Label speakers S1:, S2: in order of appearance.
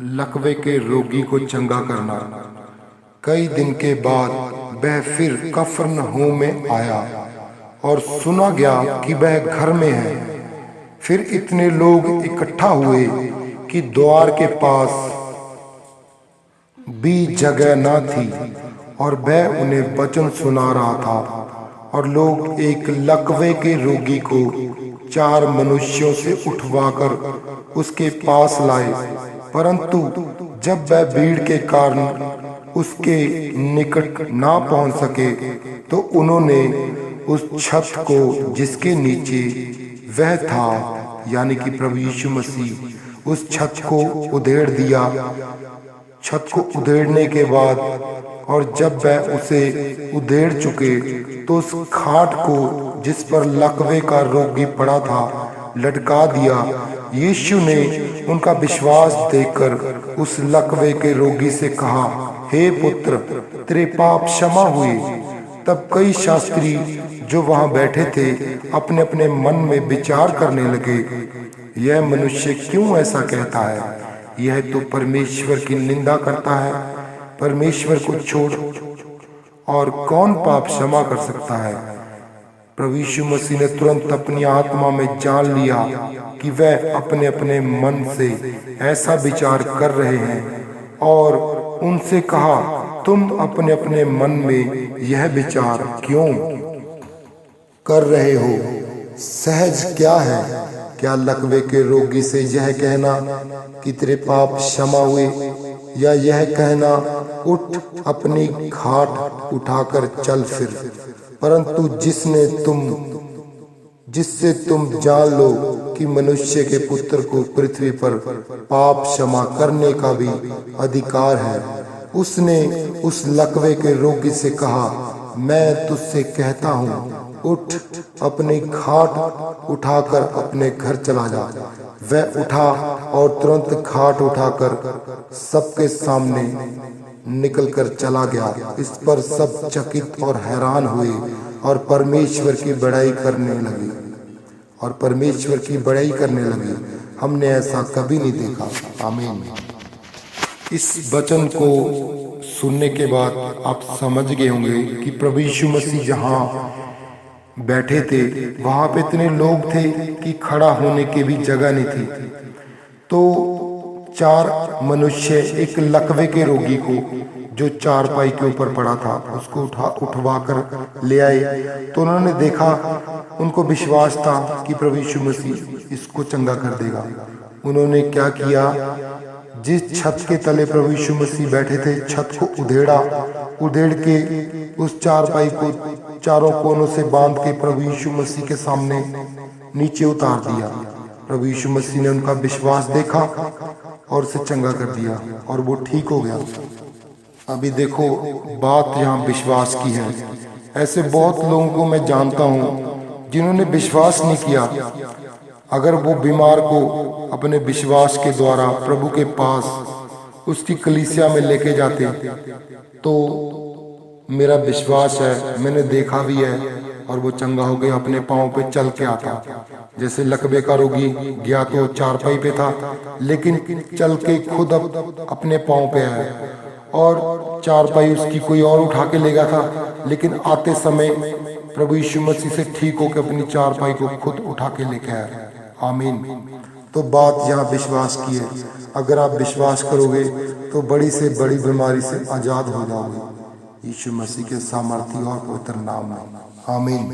S1: लकवे के रोगी को चंगा करना। कई दिन के बाद वह फिर कफरनहूम में आया और सुना गया कि वह घर में है। फिर इतने लोग इकट्ठा हुए कि द्वार के पास भी जगह न थी और वह उन्हें वचन सुना रहा था। और लोग एक लकवे के रोगी को 4 मनुष्यों से उठवाकर उसके पास लाए, परंतु जब वह भीड़ के कारण उसके निकट ना पहुंच सके तो उन्होंने उस छत को जिसके नीचे वह था, यानी कि प्रभु यीशु मसीह, उस छत को उधेड़ दिया। छत को उधेड़ने के बाद और जब वह उसे उधेड़ चुके तो उस खाट को जिस पर लकवे का रोगी पड़ा था लटका दिया। यीशु ने उनका विश्वास देखकर उस लकवे के रोगी से कहा, हे पुत्र, तेरे पाप क्षमा हुए। तब कई शास्त्री जो वहां बैठे थे अपने अपने मन में विचार करने लगे, यह मनुष्य क्यों ऐसा कहता है? यह तो परमेश्वर की निंदा करता है। परमेश्वर को छोड़ और कौन पाप क्षमा कर सकता है? प्रभु यीशु मसीह ने तुरंत अपनी आत्मा में जान लिया कि वह अपने अपने मन से ऐसा विचार कर रहे हैं और उनसे कहा, तुम अपने अपने मन में यह विचार क्यों कर रहे हो? सहज क्या है? क्या लकवे के रोगी से यह कहना कि तेरे पाप क्षमा हुए, या यह कहना उठ अपनी खाट उठाकर चल फिर? परंतु जिससे तुम जान लो कि मनुष्य के पुत्र को पृथ्वी पर पाप क्षमा करने का भी अधिकार है, उसने उस लकवे के रोगी से कहा, मैं तुझसे कहता हूँ, उठ अपनी खाट उठाकर अपने घर चला जा। वह उठा और तुरंत खाट उठाकर सबके सामने निकलकर चला गया। इस पर सब चकित और हैरान हुए और परमेश्वर की बड़ाई करने लगे। हमने ऐसा कभी नहीं देखा। आमीन। इस वचन को सुनने के बाद आप समझ गए होंगे कि प्रभु यीशु मसीह जहाँ बैठे थे वहां पे इतने लोग थे कि खड़ा होने की भी जगह नहीं थी। तो 4 मनुष्य एक लकवे के रोगी को जो चारपाई के ऊपर पड़ा था उसको उठवा कर ले आए। तो उन्होंने देखा, उनको विश्वास था कि प्रभु यीशु मसीह इसको चंगा कर देगा। उन्होंने क्या किया? जिस छत के तले प्रभु यीशु मसीह बैठे थे, छत को उधेड़ के उस चारपाई को चारों कोनों से बांध के प्रभु यीशु मसीह के सामने नीचे उतार दिया। प्रभु यीशु मसीह ने उनका विश्वास देखा और उसे चंगा कर दिया और वो ठीक हो गया। अभी देखो, बात यहाँ विश्वास की है। ऐसे बहुत लोगों को मैं जानता हूँ जिन्होंने विश्वास नहीं किया। अगर वो बीमार को अपने विश्वास के द्वारा प्रभु के पास उसकी कलीसिया में लेके जाते तो मेरा विश्वास है, मैंने देखा भी है, और वो चंगा हो गया, अपने पाँव पे चल के आता। जैसे लकवे का रोगी गया तो चारपाई पे था, लेकिन चल के खुद अपने पाँव पे आया, और चारपाई उसकी कोई और उठा के ले गया था, लेकिन आते समय प्रभु यीशु मसीह से ठीक होकर अपनी चारपाई को खुद उठा के लेके आया। आमीन। तो बात यहाँ विश्वास की है। अगर आप विश्वास करोगे तो बड़ी से बड़ी बीमारी से आजाद हो जाओगे, यीशु मसीह के सामर्थी और पवित्र नाम में। आमीन।